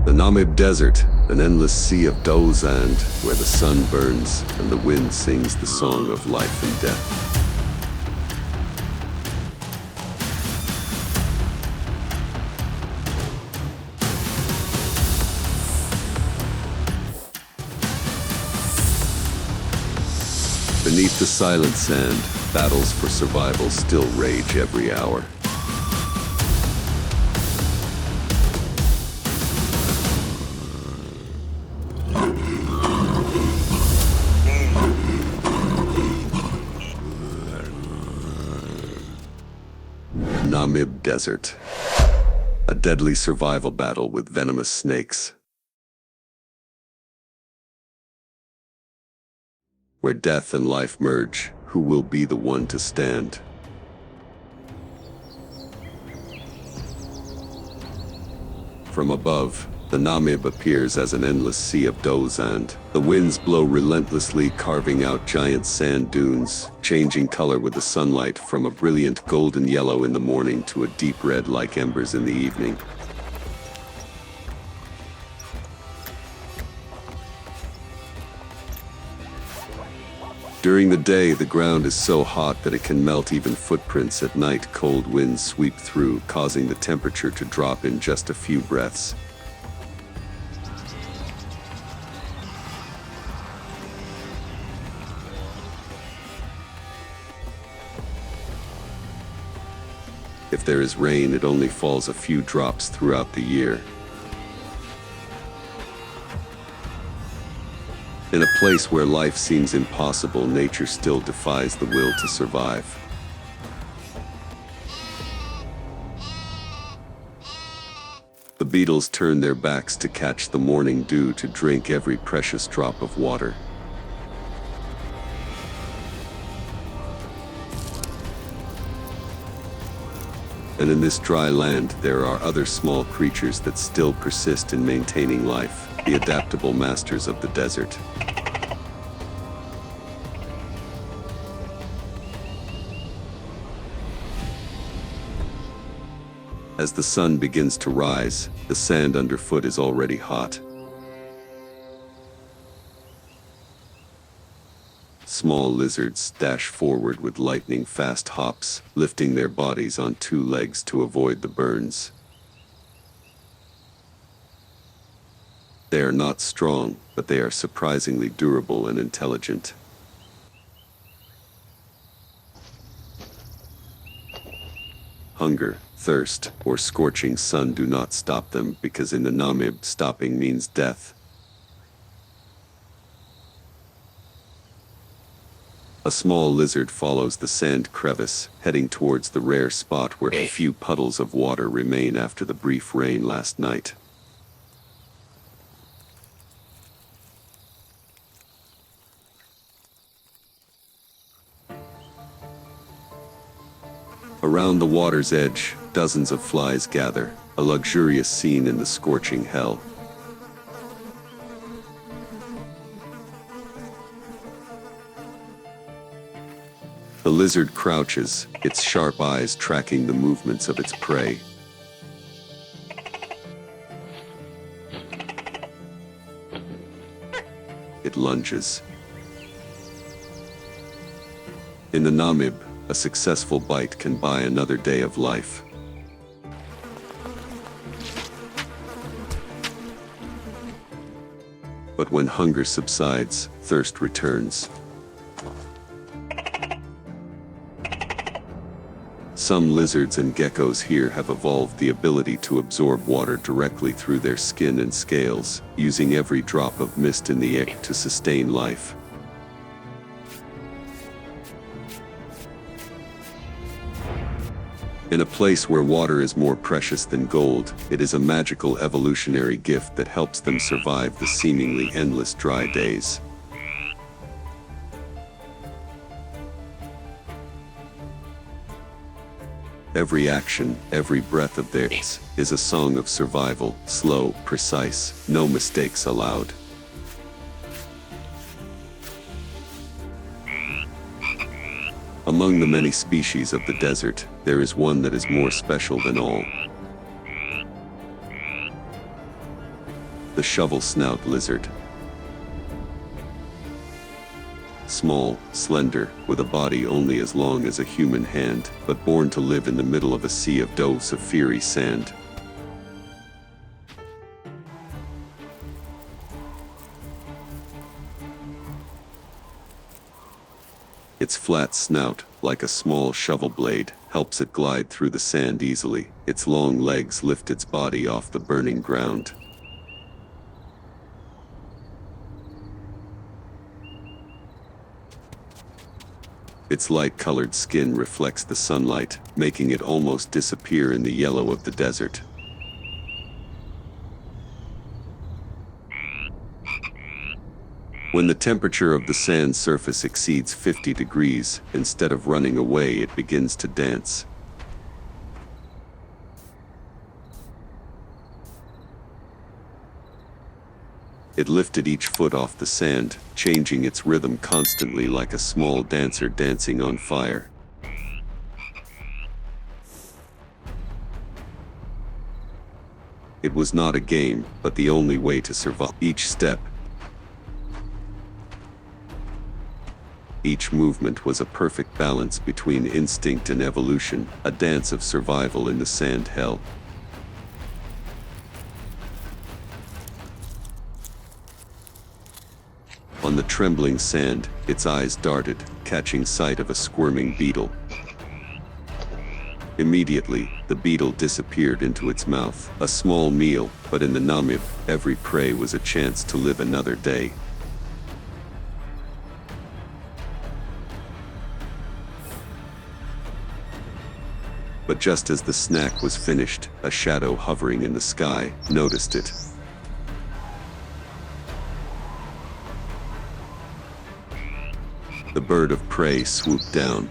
The Namib Desert, an endless sea of dull sand, where the sun burns and the wind sings the song of life and death. Beneath the silent sand, battles for survival still rage every hour. Namib Desert, a deadly survival battle with venomous snakes. Where death and life merge, who will be the one to stand? From above, the Namib appears as an endless sea of dull sand. The winds blow relentlessly, carving out giant sand dunes, changing color with the sunlight from a brilliant golden yellow in the morning to a deep red like embers in the evening. During the day, the ground is so hot that it can melt even footprints. At night, cold winds sweep through, causing the temperature to drop in just a few breaths. If there is rain, it only falls a few drops throughout the year. In a place where life seems impossible, nature still defies the will to survive. The beetles turn their backs to catch the morning dew, to drink every precious drop of water. And in this dry land, there are other small creatures that still persist in maintaining life, the adaptable masters of the desert. As the sun begins to rise, the sand underfoot is already hot. Small lizards dash forward with lightning-fast hops, lifting their bodies on two legs to avoid the burns. They are not strong, but they are surprisingly durable and intelligent. Hunger, thirst, or scorching sun do not stop them, because in the Namib, stopping means death. A small lizard follows the sand crevice, heading towards the rare spot where a few puddles of water remain after the brief rain last night. Around the water's edge, dozens of flies gather, a luxurious scene in the scorching hell. The lizard crouches, its sharp eyes tracking the movements of its prey. It lunges. In the Namib, a successful bite can buy another day of life. But when hunger subsides, thirst returns. Some lizards and geckos here have evolved the ability to absorb water directly through their skin and scales, using every drop of mist in the air to sustain life. In a place where water is more precious than gold, it is a magical evolutionary gift that helps them survive the seemingly endless dry days. Every action, every breath of theirs, is a song of survival, slow, precise, no mistakes allowed. Among the many species of the desert, there is one that is more special than all. The shovel-snout lizard. Small, slender, with a body only as long as a human hand, but born to live in the middle of a sea of dose of fiery sand. Its flat snout, like a small shovel blade, helps it glide through the sand easily. Its long legs lift its body off the burning ground. Its light-colored skin reflects the sunlight, making it almost disappear in the yellow of the desert. When the temperature of the sand surface exceeds 50 degrees, instead of running away, it begins to dance. It lifted each foot off the sand, changing its rhythm constantly like a small dancer dancing on fire. It was not a game, but the only way to survive. Each step, each movement was a perfect balance between instinct and evolution, a dance of survival in the sand hell. On the trembling sand, its eyes darted, catching sight of a squirming beetle. Immediately, the beetle disappeared into its mouth, a small meal, but in the Namib, every prey was a chance to live another day. But just as the snack was finished, a shadow hovering in the sky noticed it. The bird of prey swooped down.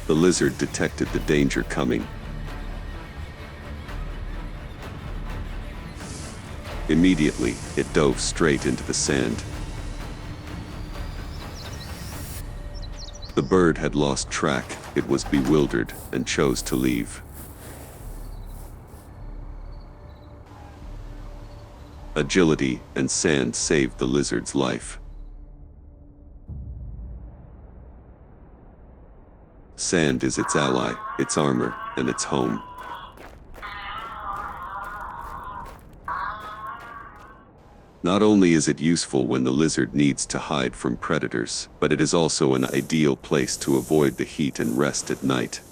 The lizard detected the danger coming. Immediately, it dove straight into the sand. The bird had lost track, it was bewildered, and chose to leave. Agility and sand saved the lizard's life. Sand is its ally, its armor, and its home. Not only is it useful when the lizard needs to hide from predators, but it is also an ideal place to avoid the heat and rest at night.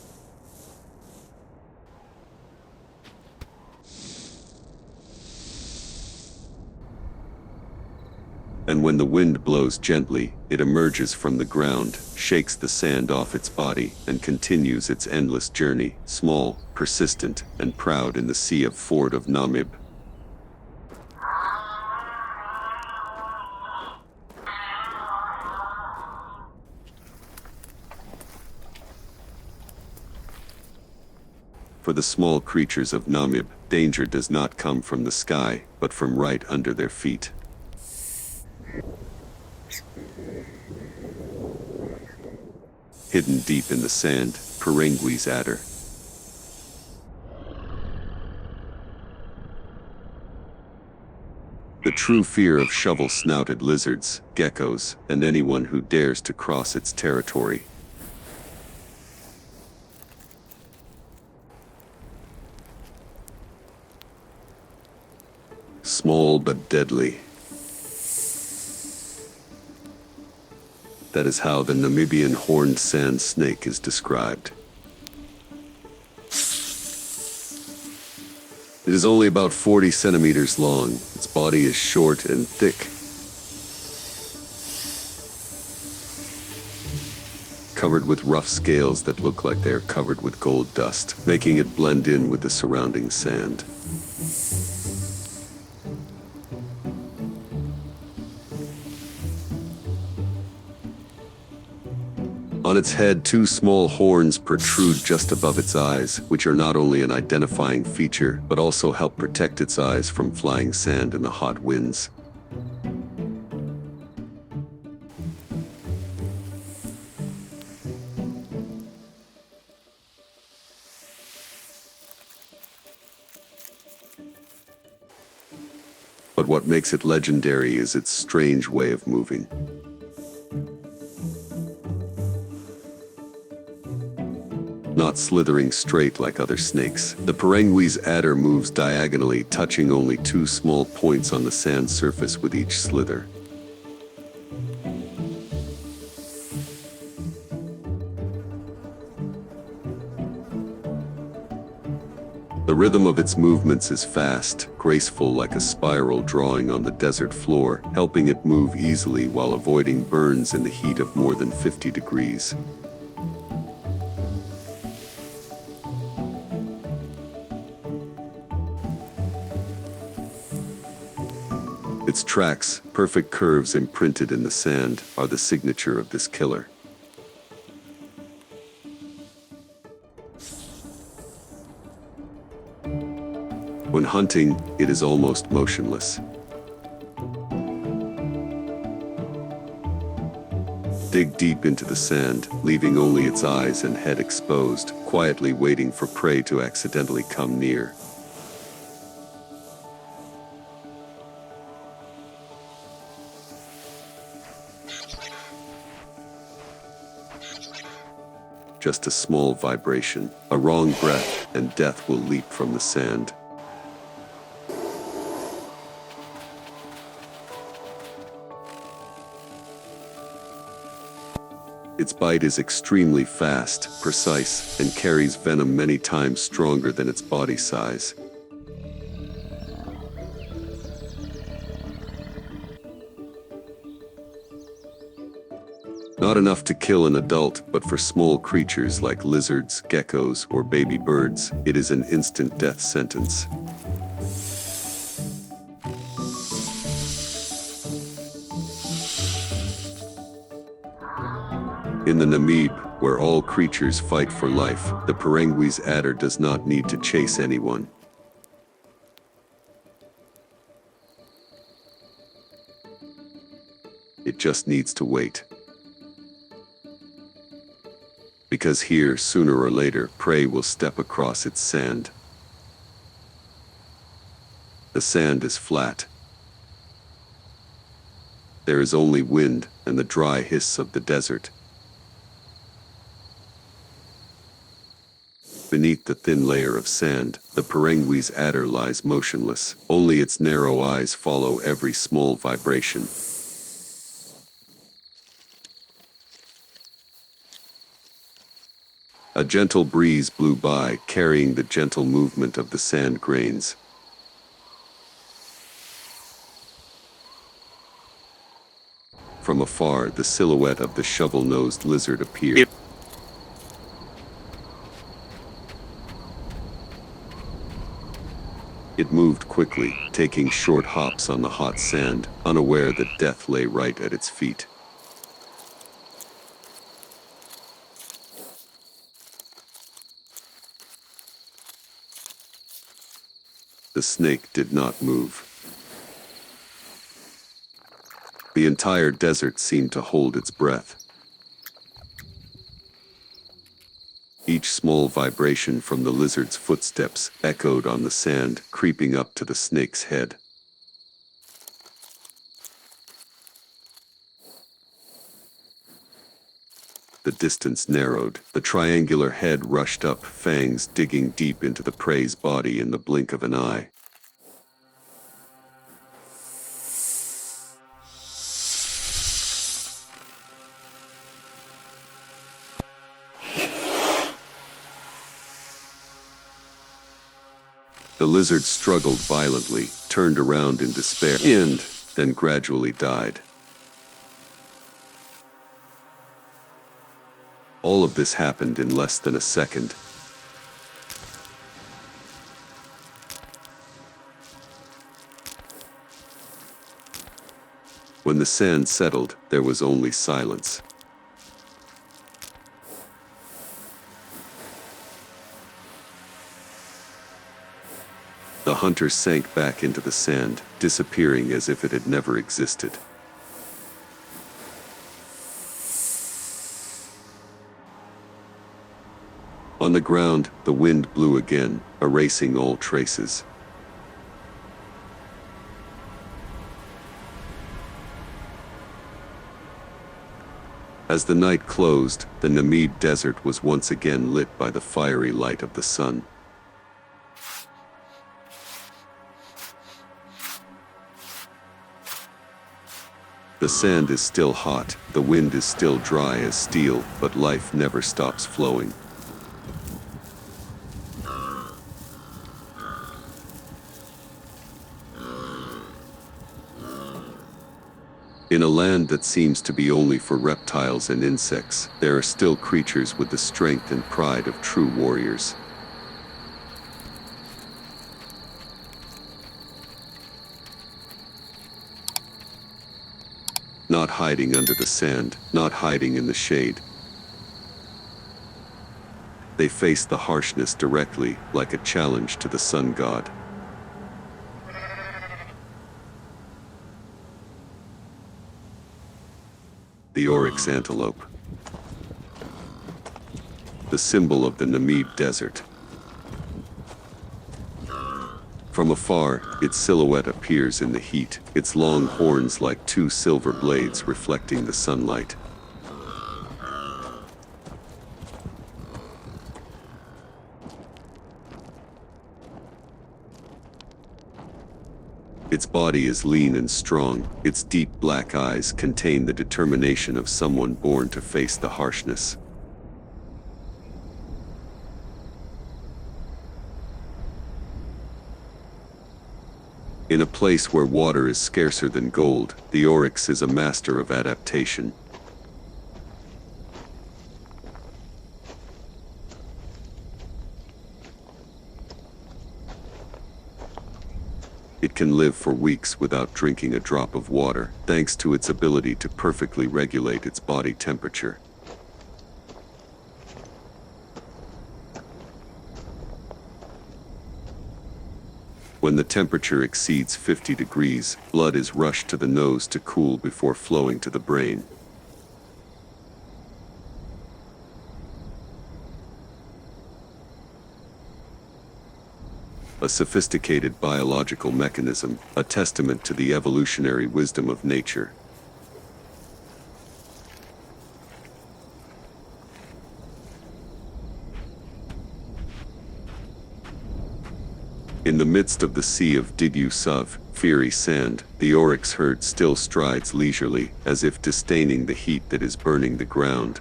And when the wind blows gently, it emerges from the ground, shakes the sand off its body, and continues its endless journey, small, persistent, and proud in the sea of Ford of Namib. For the small creatures of Namib, danger does not come from the sky, but from right under their feet. Hidden deep in the sand, Perengui's adder. The true fear of shovel-snouted lizards, geckos, and anyone who dares to cross its territory. Small but deadly. That is how the Namibian horned sand snake is described. It is only about 40 centimeters long. Its body is short and thick, covered with rough scales that look like they are covered with gold dust, making it blend in with the surrounding sand. On its head, two small horns protrude just above its eyes, which are not only an identifying feature, but also help protect its eyes from flying sand and the hot winds. But what makes it legendary is its strange way of moving. Not slithering straight like other snakes, the Perengui's adder moves diagonally, touching only 2 small points on the sand surface with each slither. The rhythm of its movements is fast, graceful like a spiral drawing on the desert floor, helping it move easily while avoiding burns in the heat of more than 50 degrees. Its tracks, perfect curves imprinted in the sand, are the signature of this killer. When hunting, it is almost motionless. Dig deep into the sand, leaving only its eyes and head exposed, quietly waiting for prey to accidentally come near. Just a small vibration, a wrong breath, and death will leap from the sand. Its bite is extremely fast, precise, and carries venom many times stronger than its body size. Not enough to kill an adult, but for small creatures like lizards, geckos, or baby birds, it is an instant death sentence. In the Namib, where all creatures fight for life, the Perengui's adder does not need to chase anyone. It just needs to wait. Because here, sooner or later, prey will step across its sand. The sand is flat. There is only wind and the dry hiss of the desert. Beneath the thin layer of sand, the Perengui's adder lies motionless. Only its narrow eyes follow every small vibration. A gentle breeze blew by, carrying the gentle movement of the sand grains. From afar, the silhouette of the shovel-nosed lizard appeared. It moved quickly, taking short hops on the hot sand, unaware that death lay right at its feet. The snake did not move. The entire desert seemed to hold its breath. Each small vibration from the lizard's footsteps echoed on the sand, creeping up to the snake's head. The distance narrowed. The triangular head rushed up, fangs digging deep into the prey's body in the blink of an eye. The lizard struggled violently, turned around in despair, and then gradually died. All of this happened in less than a second. When the sand settled, there was only silence. The hunter sank back into the sand, disappearing as if it had never existed. On the ground, the wind blew again, erasing all traces. As the night closed, the Namib Desert was once again lit by the fiery light of the sun. The sand is still hot, the wind is still dry as steel, but life never stops flowing. In a land that seems to be only for reptiles and insects, there are still creatures with the strength and pride of true warriors. Not hiding under the sand, not hiding in the shade. They face the harshness directly, like a challenge to the sun god. The Oryx antelope, the symbol of the Namib Desert. From afar, its silhouette appears in the heat, its long horns like two silver blades reflecting the sunlight. Its body is lean and strong, its deep black eyes contain the determination of someone born to face the harshness. In a place where water is scarcer than gold, the Oryx is a master of adaptation. It can live for weeks without drinking a drop of water, thanks to its ability to perfectly regulate its body temperature. When the temperature exceeds 50 degrees, blood is rushed to the nose to cool before flowing to the brain. A sophisticated biological mechanism, a testament to the evolutionary wisdom of nature. In the midst of the sea of Did-you-Suv, fiery sand, the Oryx herd still strides leisurely, as if disdaining the heat that is burning the ground.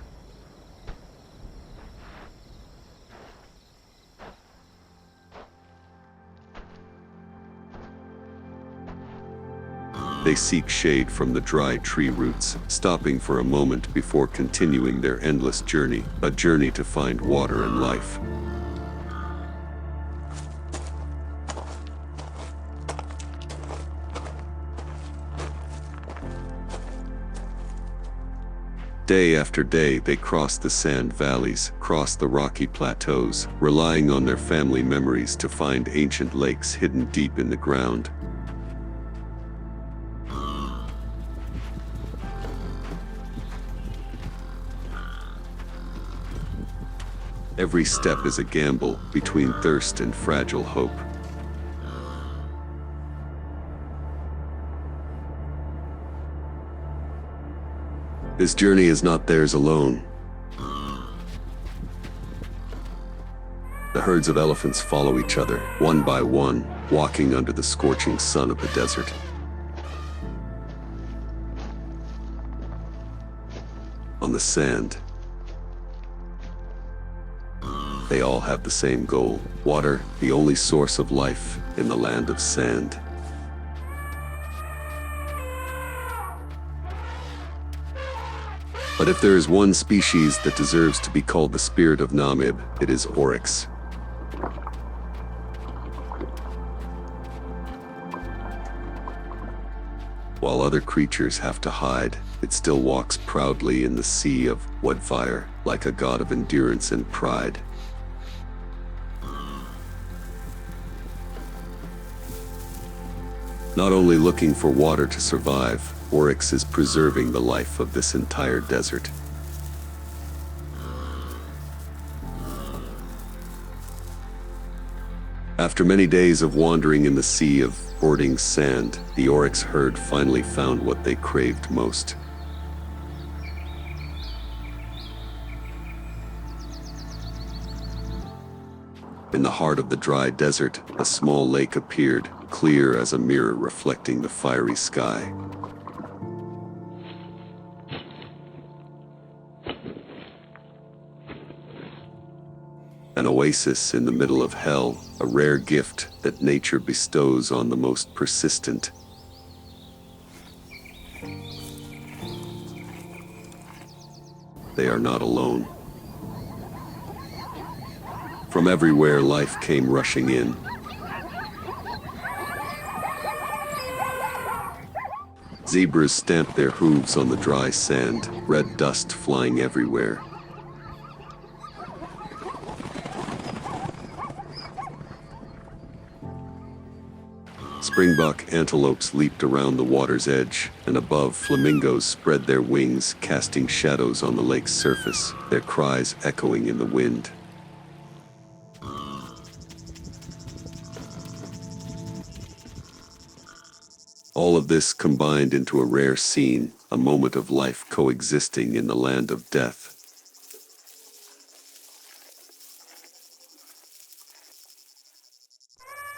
They seek shade from the dry tree roots, stopping for a moment before continuing their endless journey, a journey to find water and life. Day after day they cross the sand valleys, cross the rocky plateaus, relying on their family memories to find ancient lakes hidden deep in the ground. Every step is a gamble between thirst and fragile hope. This journey is not theirs alone. The herds of elephants follow each other, one by one, walking under the scorching sun of the desert. On the sand, they all have the same goal: water, the only source of life in the land of sand. But if there is one species that deserves to be called the spirit of Namib, it is Oryx. While other creatures have to hide, it still walks proudly in the sea of woodfire, like a god of endurance and pride. Not only looking for water to survive, Oryx is preserving the life of this entire desert. After many days of wandering in the sea of hoarding sand, the Oryx herd finally found what they craved most. In the heart of the dry desert, a small lake appeared, clear as a mirror reflecting the fiery sky. An oasis in the middle of hell, a rare gift that nature bestows on the most persistent. They are not alone. From everywhere, life came rushing in. Zebras stamped their hooves on the dry sand, red dust flying everywhere. Springbok antelopes leaped around the water's edge, and above, flamingos spread their wings, casting shadows on the lake's surface, their cries echoing in the wind. All of this combined into a rare scene, a moment of life coexisting in the land of death.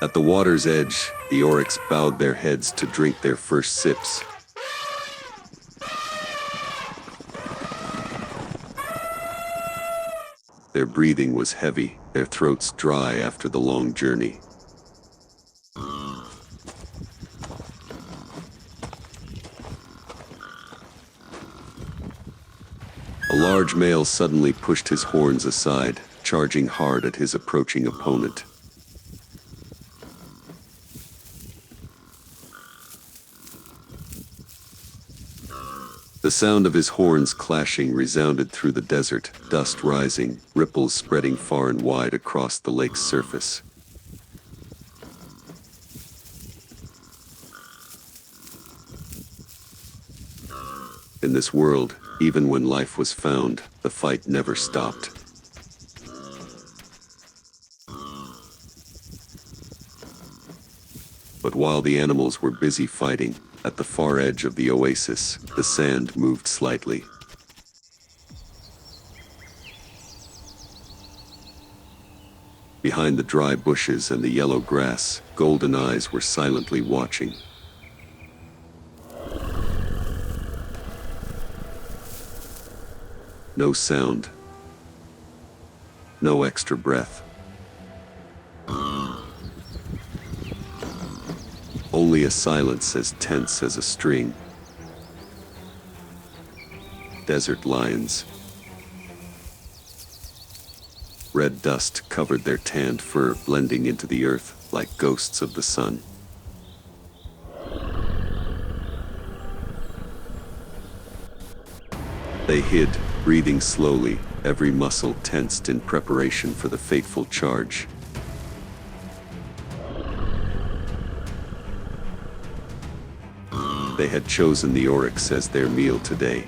At the water's edge, the Oryx bowed their heads to drink their first sips. Their breathing was heavy, their throats dry after the long journey. A large male suddenly pushed his horns aside, charging hard at his approaching opponent. The sound of his horns clashing resounded through the desert, dust rising, ripples spreading far and wide across the lake's surface. In this world, even when life was found, the fight never stopped. But while the animals were busy fighting, at the far edge of the oasis, the sand moved slightly. Behind the dry bushes and the yellow grass, golden eyes were silently watching. No sound. No extra breath. Only a silence as tense as a string. Desert lions. Red dust covered their tanned fur, blending into the earth like ghosts of the sun. They hid, breathing slowly, every muscle tensed in preparation for the fateful charge. They had chosen the Oryx as their meal today.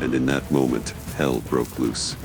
And in that moment, hell broke loose.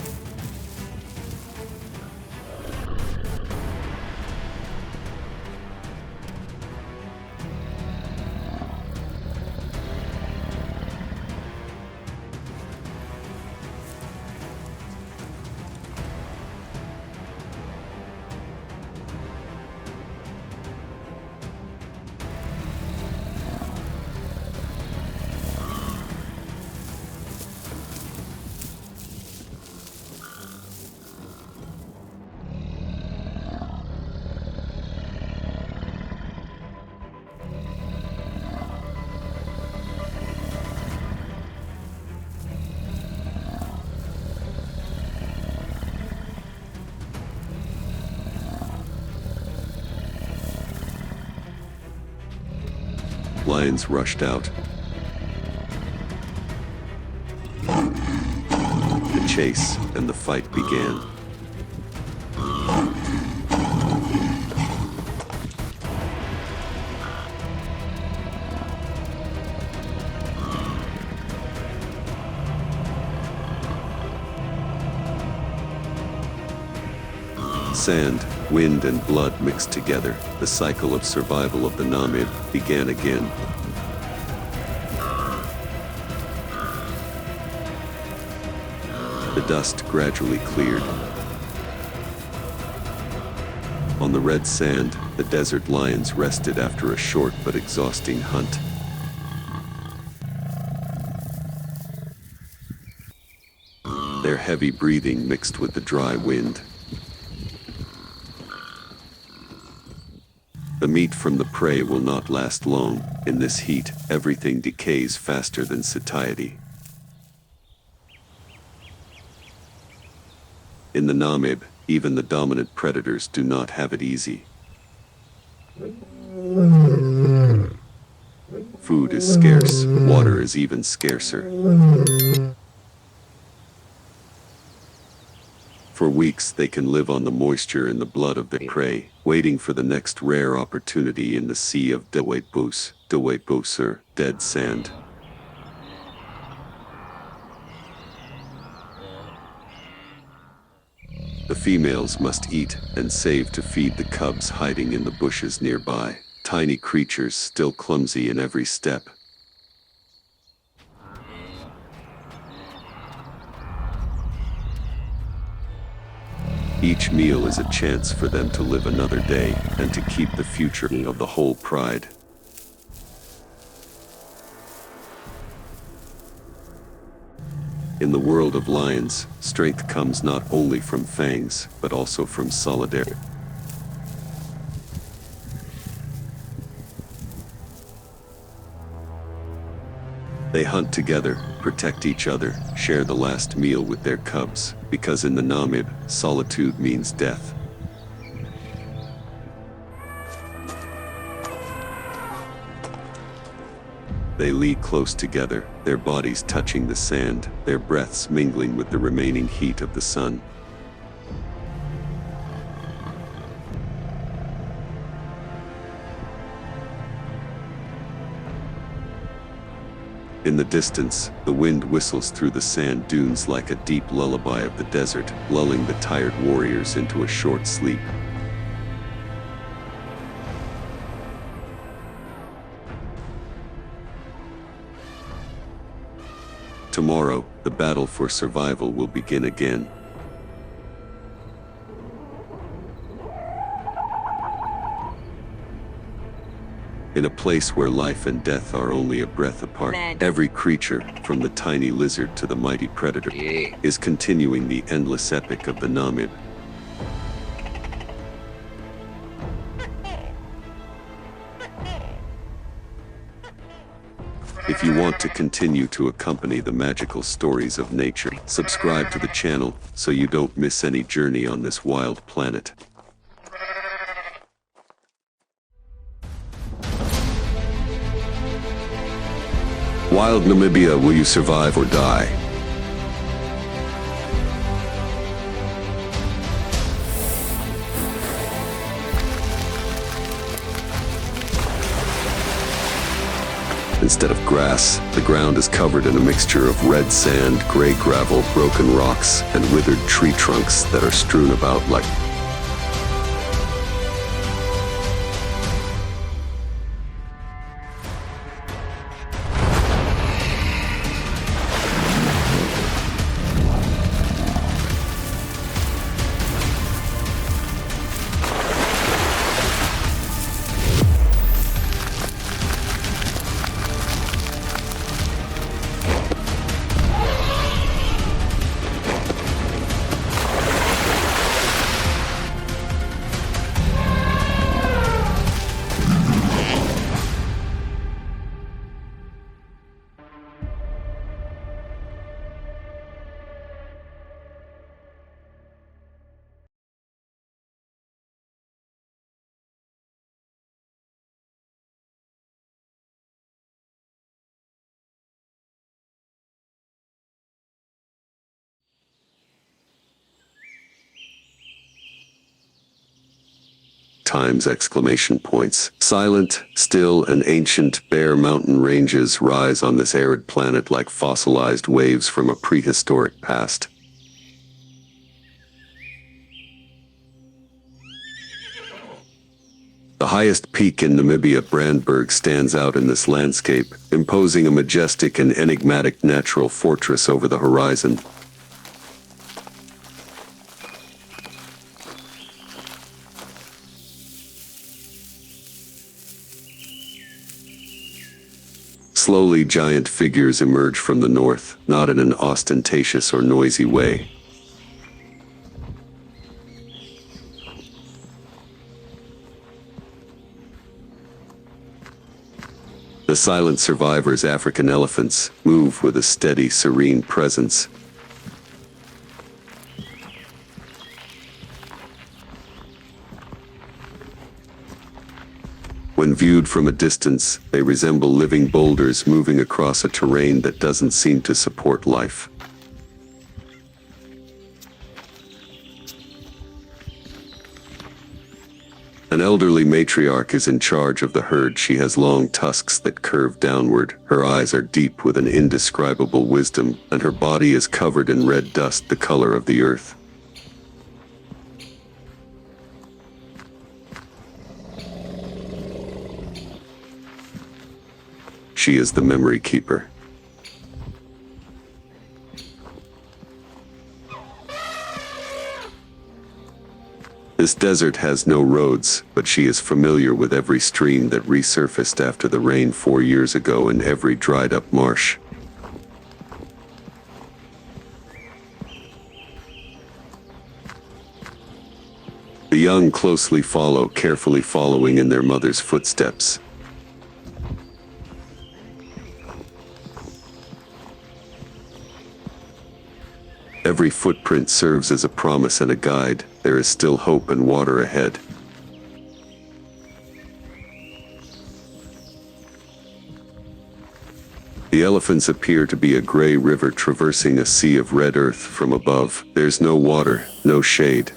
Lions rushed out. The chase and the fight began. Sand, wind, and blood mixed together. The cycle of survival of the Namib began again. The dust gradually cleared. On the red sand, the desert lions rested after a short but exhausting hunt. Their heavy breathing mixed with the dry wind. The meat from the prey will not last long. In this heat, everything decays faster than satiety. In the Namib, even the dominant predators do not have it easy. Food is scarce, water is even scarcer. For weeks they can live on the moisture in the blood of their prey, waiting for the next rare opportunity in the sea of Deweetbos, dead sand. The females must eat and save to feed the cubs hiding in the bushes nearby, tiny creatures still clumsy in every step. Each meal is a chance for them to live another day and to keep the future of the whole pride. In the world of lions, strength comes not only from fangs, but also from solidarity. They hunt together, protect each other, share the last meal with their cubs, because in the Namib, solitude means death. They lie close together, their bodies touching the sand, their breaths mingling with the remaining heat of the sun. In the distance, the wind whistles through the sand dunes like a deep lullaby of the desert, lulling the tired warriors into a short sleep. Tomorrow, the battle for survival will begin again. In a place where life and death are only a breath apart, every creature, from the tiny lizard to the mighty predator, is continuing the endless epic of the Namib. If you want to continue to accompany the magical stories of nature, subscribe to the channel so you don't miss any journey on this wild planet. Wild Namibia, will you survive or die? Instead of grass, the ground is covered in a mixture of red sand, gray gravel, broken rocks, and withered tree trunks that are strewn about like times exclamation points. Silent, still, and ancient bare mountain ranges rise on this arid planet like fossilized waves from a prehistoric past. The highest peak in Namibia, Brandberg, stands out in this landscape, imposing a majestic and enigmatic natural fortress over the horizon. Slowly, giant figures emerge from the north, not in an ostentatious or noisy way. The silent survivors, African elephants, move with a steady, serene presence. When viewed from a distance, they resemble living boulders moving across a terrain that doesn't seem to support life. An elderly matriarch is in charge of the herd. She has long tusks that curve downward. Her eyes are deep with an indescribable wisdom, and her body is covered in red dust, the color of the earth. She is the memory keeper. This desert has no roads, but she is familiar with every stream that resurfaced after the rain 4 years ago and every dried-up marsh. The young closely follow, carefully following in their mother's footsteps. Every footprint serves as a promise and a guide. There is still hope and water ahead. The elephants appear to be a gray river traversing a sea of red earth from above. There's no water, no shade.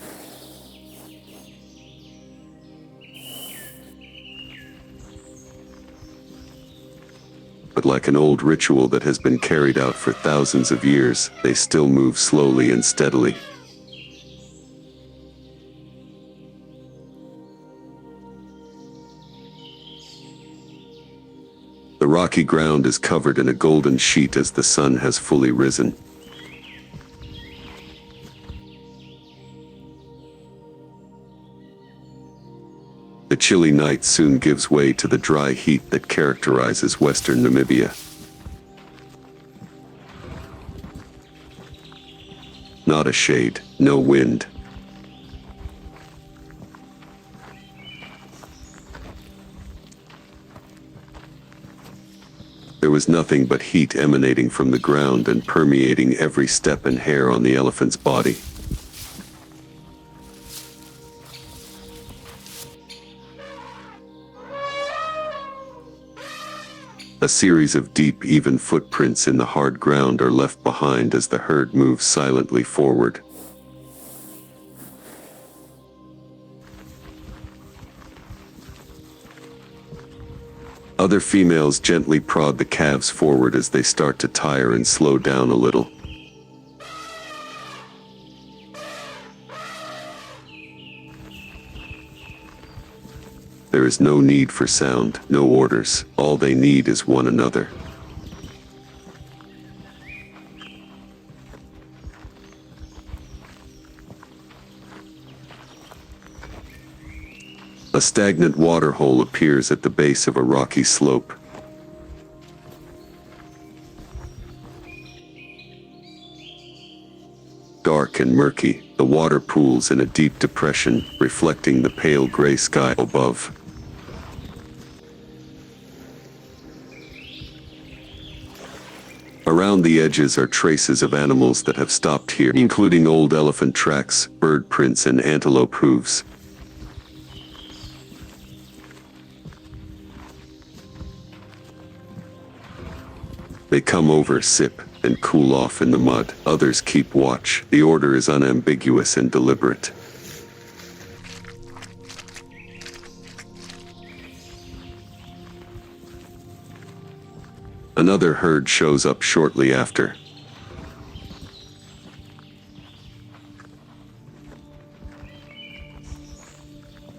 But like an old ritual that has been carried out for thousands of years, they still move slowly and steadily. The rocky ground is covered in a golden sheet as the sun has fully risen. The chilly night soon gives way to the dry heat that characterizes western Namibia. Not a shade, no wind. There was nothing but heat emanating from the ground and permeating every step and hair on the elephant's body. A series of deep, even footprints in the hard ground are left behind as the herd moves silently forward. Other females gently prod the calves forward as they start to tire and slow down a little. There is no need for sound, no orders. All they need is one another. A stagnant water hole appears at the base of a rocky slope. Dark and murky, the water pools in a deep depression, reflecting the pale gray sky above. Around the edges are traces of animals that have stopped here, including old elephant tracks, bird prints, and antelope hooves. They come over, sip, and cool off in the mud. Others keep watch. The order is unambiguous and deliberate. Another herd shows up shortly after.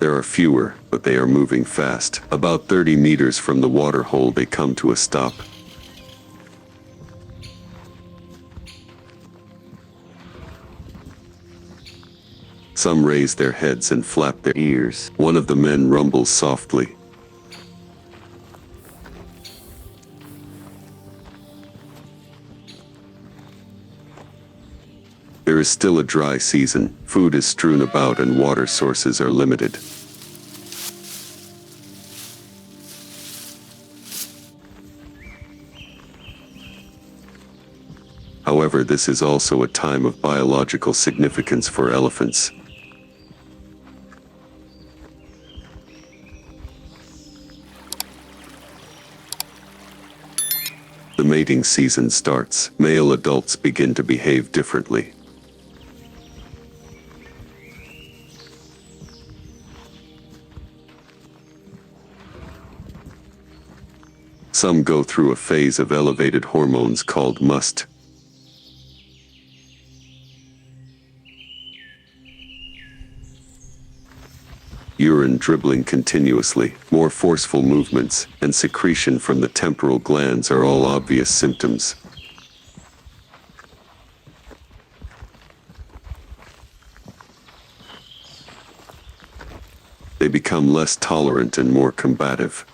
There are fewer, but they are moving fast. About 30 meters from the water hole, they come to a stop. Some raise their heads and flap their ears. One of the men rumbles softly. is still a dry season, food is strewn about and water sources are limited. However, this is also a time of biological significance for elephants. The mating season starts. Male adults begin to behave differently. Some go through a phase of elevated hormones called must. Urine dribbling continuously, more forceful movements, and secretion from the temporal glands are all obvious symptoms. They become less tolerant and more combative.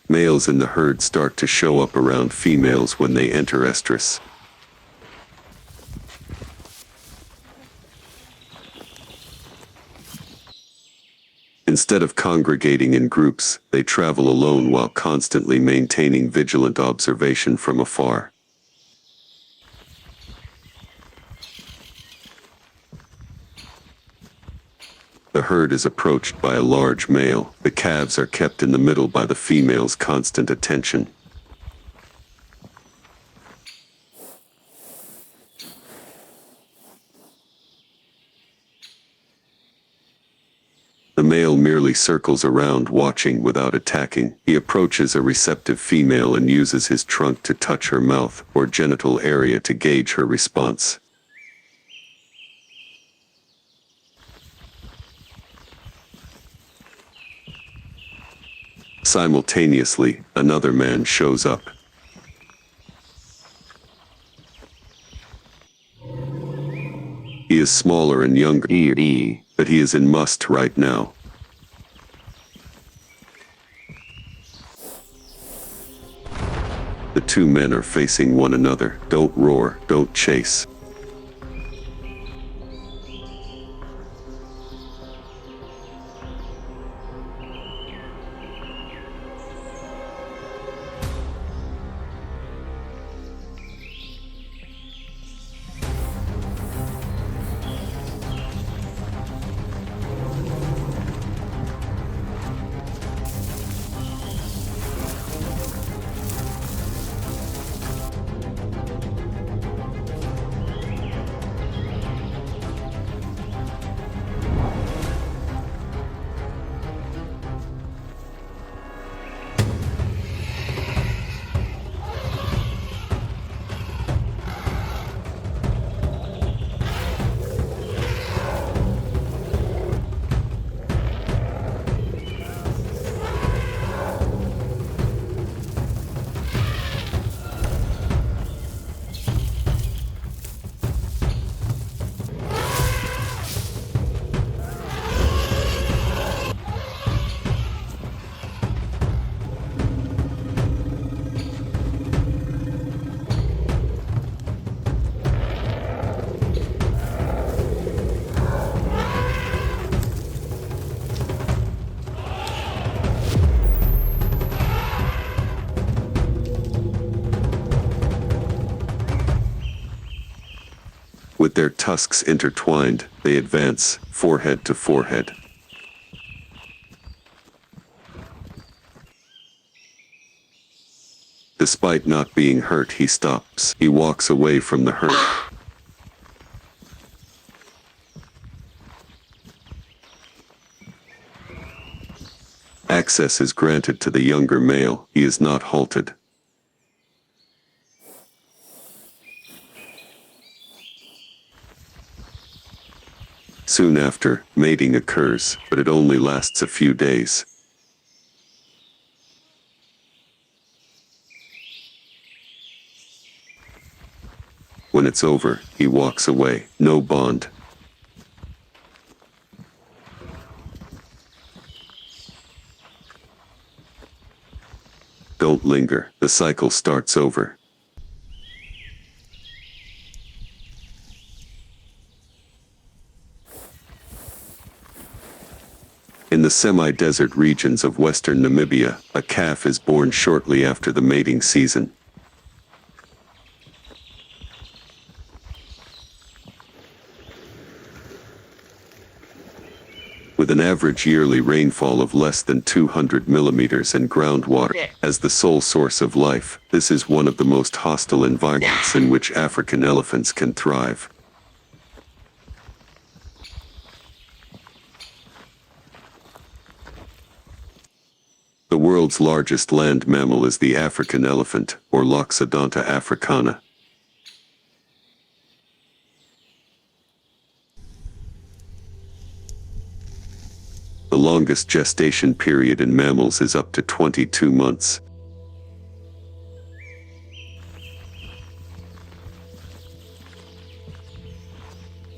Males in the herd start to show up around females when they enter estrus. Instead of congregating in groups, they travel alone while constantly maintaining vigilant observation from afar. The herd is approached by a large male. The calves are kept in the middle by the female's constant attention. The male merely circles around watching without attacking. He approaches a receptive female and uses his trunk to touch her mouth or genital area to gauge her response. Simultaneously, another man shows up. He is smaller and younger, but he is in must right now. The two men are facing one another. Don't roar, don't chase. With their tusks intertwined, they advance, forehead to forehead. Despite not being hurt, he stops. He walks away from the herd. Access is granted to the younger male. He is not halted. Soon after, mating occurs, but it only lasts a few days. When it's over, he walks away. No bond. Don't linger. The cycle starts over. In the semi-desert regions of western Namibia, a calf is born shortly after the mating season. With an average yearly rainfall of less than 200 millimeters and groundwater as the sole source of life, this is one of the most hostile environments in which African elephants can thrive. The world's largest land mammal is the African elephant, or Loxodonta africana. The longest gestation period in mammals is up to 22 months.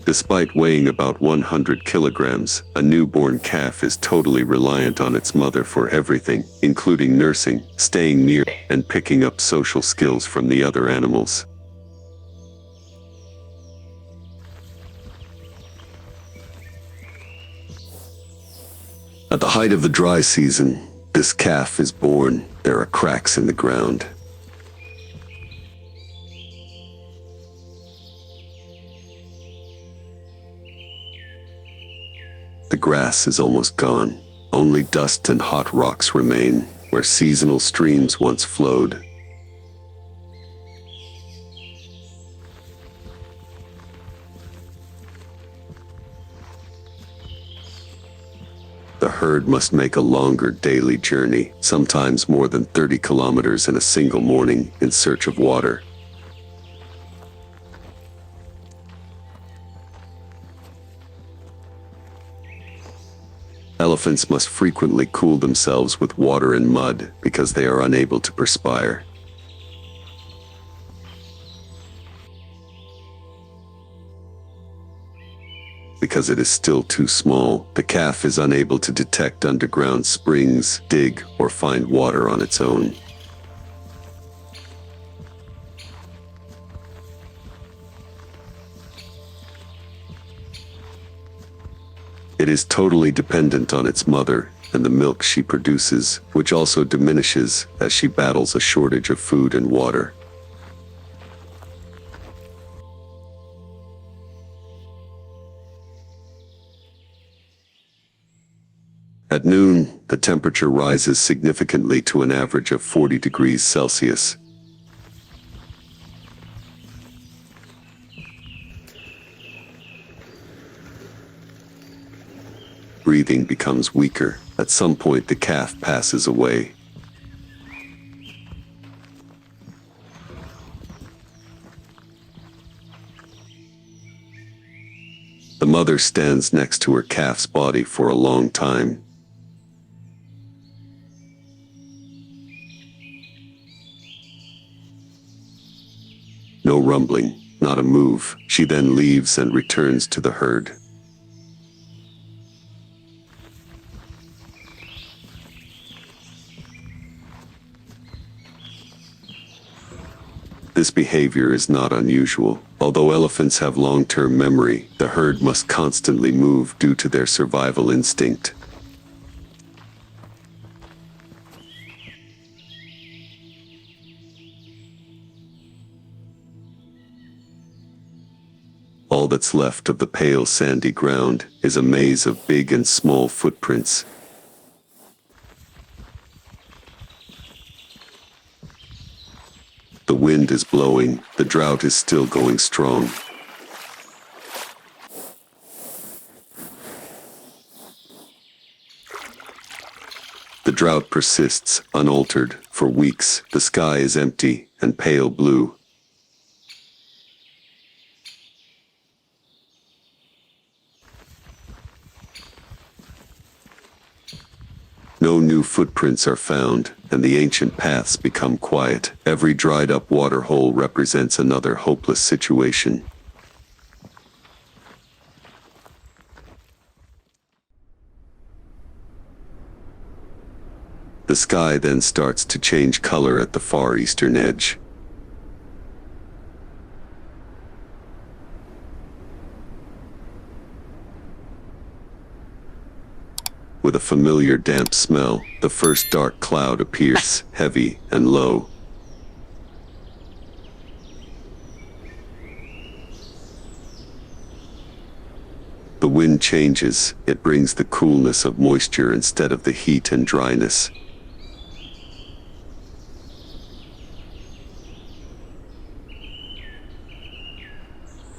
Despite weighing about 100 kilograms, a newborn calf is totally reliant on its mother for everything, including nursing, staying near, and picking up social skills from the other animals. At the height of the dry season, this calf is born. There are cracks in the ground. The grass is almost gone. Only dust and hot rocks remain, where seasonal streams once flowed. The herd must make a longer daily journey, sometimes more than 30 kilometers in a single morning, in search of water. Elephants must frequently cool themselves with water and mud because they are unable to perspire. Because it is still too small, the calf is unable to detect underground springs, dig, or find water on its own. It is totally dependent on its mother and the milk she produces, which also diminishes as she battles a shortage of food and water. At noon, the temperature rises significantly to an average of 40 degrees Celsius. Breathing becomes weaker. At some point, the calf passes away. The mother stands next to her calf's body for a long time. No rumbling, not a move. She then leaves and returns to the herd. This behavior is not unusual. Although elephants have long-term memory, the herd must constantly move due to their survival instinct. All that's left of the pale sandy ground is a maze of big and small footprints. The wind is blowing, the drought is still going strong. The drought persists, unaltered, for weeks. The sky is empty and pale blue. No new footprints are found, and the ancient paths become quiet. Every dried-up water hole represents another hopeless situation. The sky then starts to change color at the far eastern edge. With a familiar damp smell, the first dark cloud appears, heavy and low. The wind changes. It brings the coolness of moisture instead of the heat and dryness.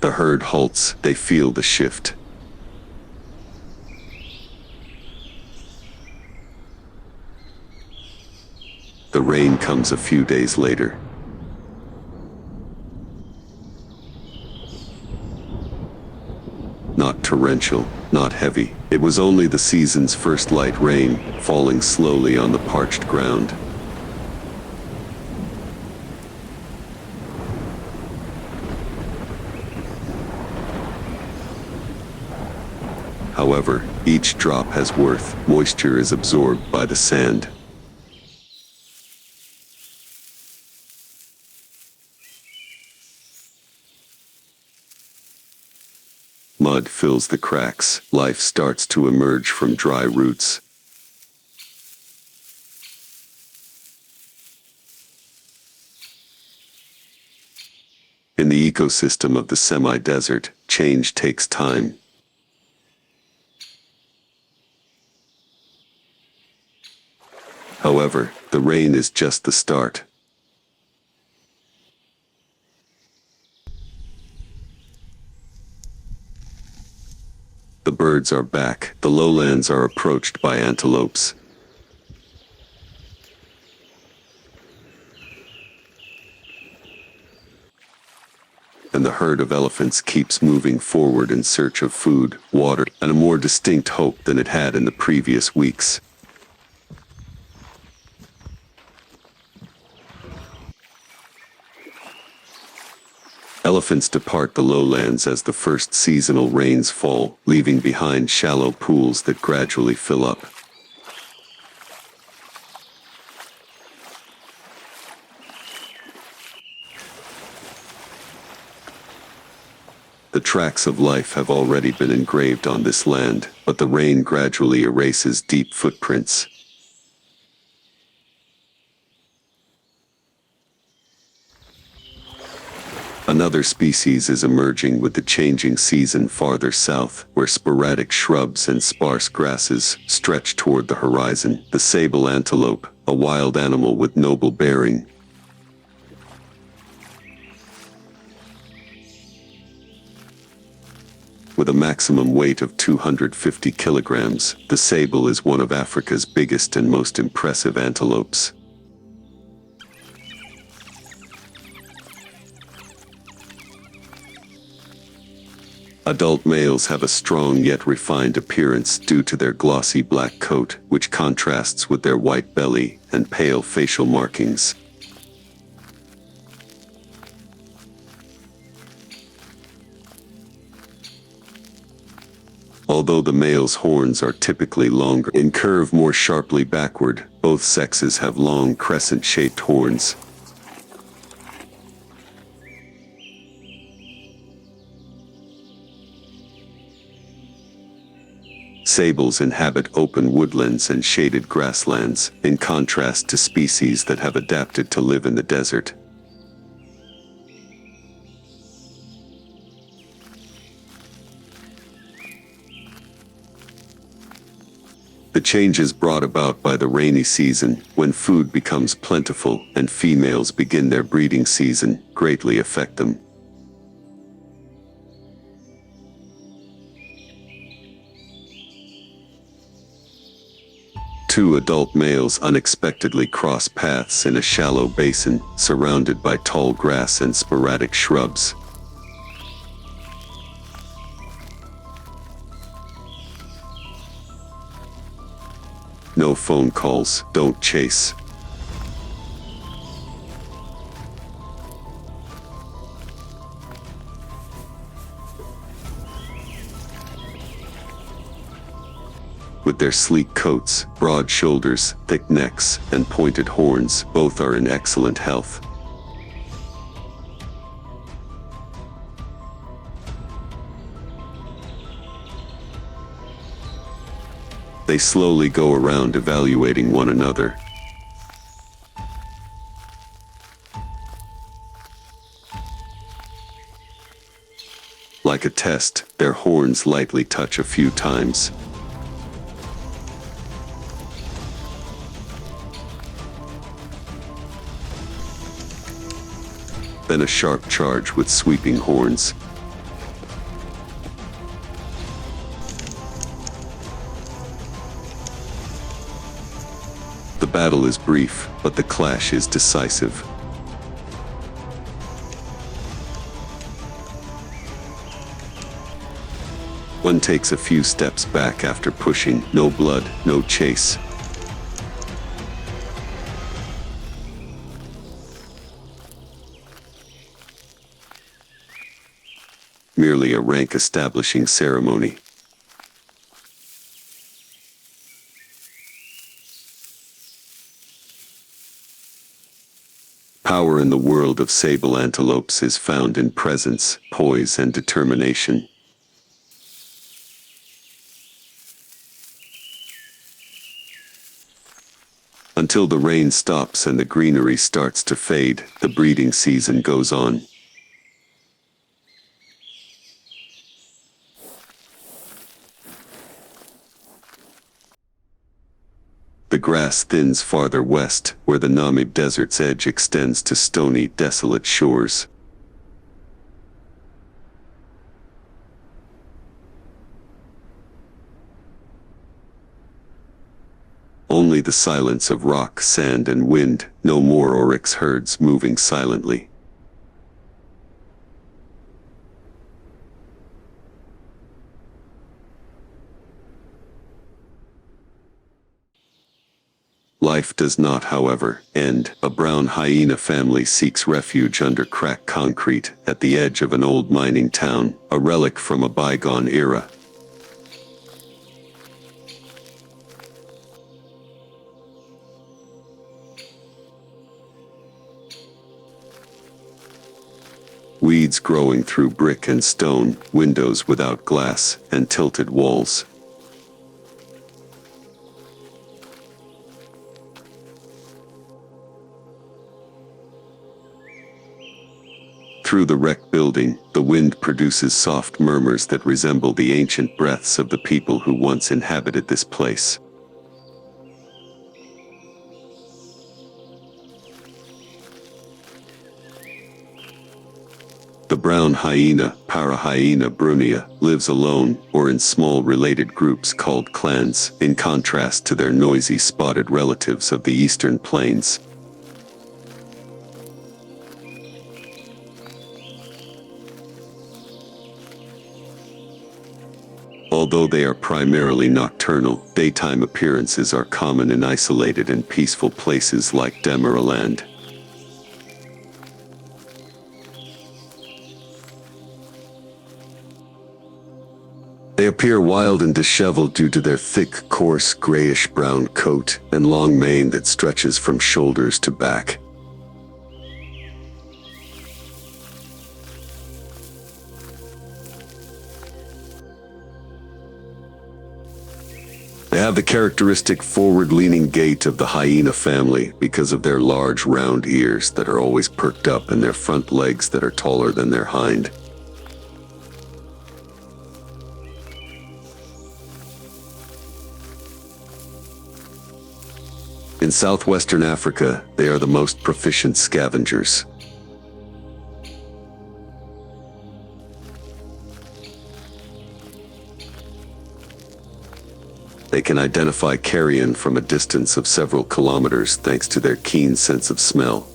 The herd halts. They feel the shift. The rain comes a few days later. Not torrential, not heavy. It was only the season's first light rain, falling slowly on the parched ground. However, each drop has worth. Moisture is absorbed by the sand. Mud fills the cracks. Life starts to emerge from dry roots. In the ecosystem of the semi-desert, change takes time. However, the rain is just the start. The birds are back. The lowlands are approached by antelopes. And the herd of elephants keeps moving forward in search of food, water, and a more distinct hope than it had in the previous weeks. Elephants depart the lowlands as the first seasonal rains fall, leaving behind shallow pools that gradually fill up. The tracks of life have already been engraved on this land, but the rain gradually erases deep footprints. Another species is emerging with the changing season farther south, where sporadic shrubs and sparse grasses stretch toward the horizon. The sable antelope, a wild animal with noble bearing. With a maximum weight of 250 kilograms, the sable is one of Africa's biggest and most impressive antelopes. Adult males have a strong yet refined appearance due to their glossy black coat, which contrasts with their white belly and pale facial markings. Although the male's horns are typically longer and curve more sharply backward, both sexes have long crescent-shaped horns. Sables inhabit open woodlands and shaded grasslands, in contrast to species that have adapted to live in the desert. The changes brought about by the rainy season, when food becomes plentiful and females begin their breeding season, greatly affect them. Two adult males unexpectedly cross paths in a shallow basin, surrounded by tall grass and sporadic shrubs. No phone calls, don't chase. With their sleek coats, broad shoulders, thick necks, and pointed horns, both are in excellent health. They slowly go around evaluating one another. Like a test, their horns lightly touch a few times. Then a sharp charge with sweeping horns. The battle is brief, but the clash is decisive. One takes a few steps back after pushing. No blood, no chase. Merely a rank-establishing ceremony. Power in the world of sable antelopes is found in presence, poise, and determination. Until the rain stops and the greenery starts to fade, the breeding season goes on. The grass thins farther west, where the Namib Desert's edge extends to stony, desolate shores. Only the silence of rock, sand, and wind, no more Oryx herds moving silently. Life does not, however, end. A brown hyena family seeks refuge under cracked concrete at the edge of an old mining town, a relic from a bygone era. Weeds growing through brick and stone, windows without glass, and tilted walls. Through the wrecked building, the wind produces soft murmurs that resemble the ancient breaths of the people who once inhabited this place. The brown hyena, Parahyena brunea, lives alone, or in small related groups called clans, in contrast to their noisy spotted relatives of the eastern plains. Although they are primarily nocturnal, daytime appearances are common in isolated and peaceful places like Damaraland. They appear wild and disheveled due to their thick, coarse, grayish-brown coat and long mane that stretches from shoulders to back. They have the characteristic forward-leaning gait of the hyena family because of their large, round ears that are always perked up and their front legs that are taller than their hind. In southwestern Africa, they are the most proficient scavengers. They can identify carrion from a distance of several kilometers thanks to their keen sense of smell.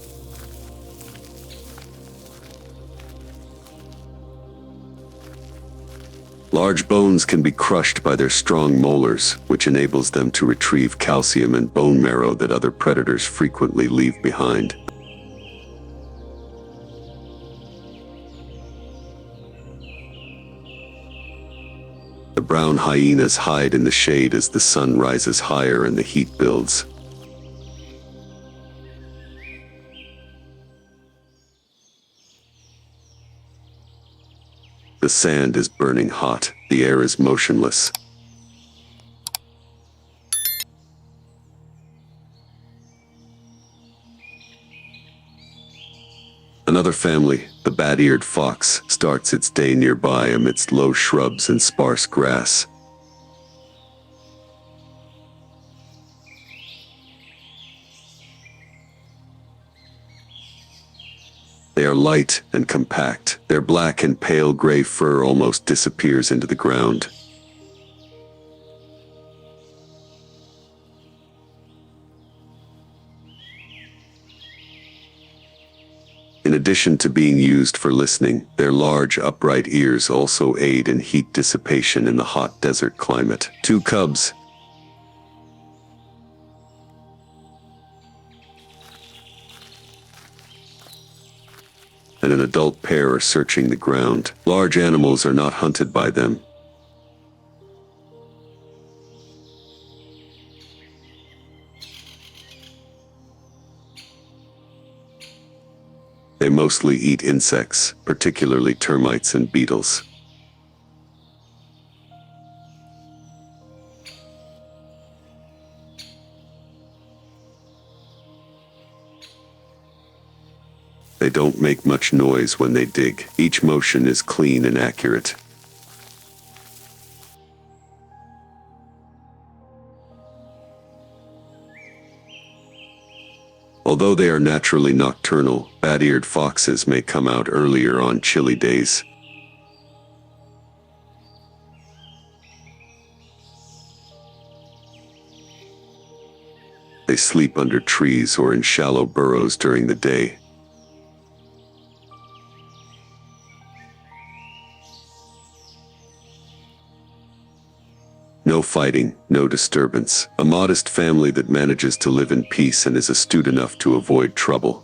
Large bones can be crushed by their strong molars, which enables them to retrieve calcium and bone marrow that other predators frequently leave behind. The Brown hyenas hide in the shade as the sun rises higher and the heat builds. The sand is burning hot, the air is motionless. Another family, the bat-eared fox, starts its day nearby amidst low shrubs and sparse grass. They are light and compact. Their black and pale gray fur almost disappears into the ground. In addition to being used for listening, their large upright ears also aid in heat dissipation in the hot desert climate. Two cubs and an adult pair are searching the ground. Large animals are not hunted by them. They mostly eat insects, particularly termites and beetles. They don't make much noise when they dig. Each motion is clean and accurate. Although they are naturally nocturnal, bat-eared foxes may come out earlier on chilly days. They sleep under trees or in shallow burrows during the day. No fighting, no disturbance. A modest family that manages to live in peace and is astute enough to avoid trouble.